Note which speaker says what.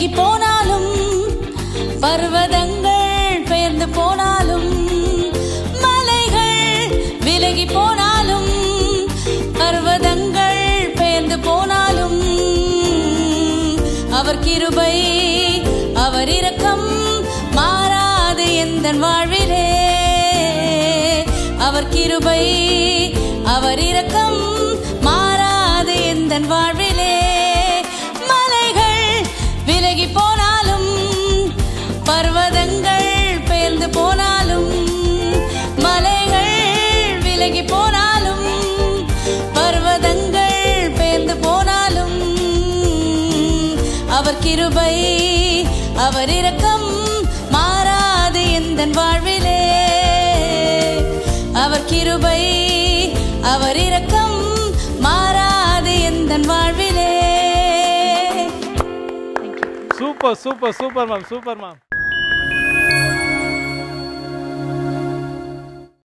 Speaker 1: விலகி போனாலும் பர்வதங்கள் பெயர்ந்து போனாலும் மலைகள் விலகி போனாலும் பர்வதங்கள் பெயர்ந்து போனாலும் அவர் கிருபை அவர் இரக்கம் மாறாது எந்தன் வாழ்விலே அவர் கிருபை அவர் இரக்கம் மாறாது எந்தன் வாழ்விலே மலைகள் விலகி போனாலும் பர்வதங்கள் பெயர்ந்து போனாலும் மலைகள் விலகி போனாலும் பர்வதங்கள் பெயர்ந்து போனாலும் அவர் கிருபை அவர் இரக்கம் மாறாது எந்தன் வாழ்விலே அவர் கிருபை அவர் இரக்கம் மாறாது எந்தன் வாழ்விலே.
Speaker 2: Super super super ma'am, super ma'am.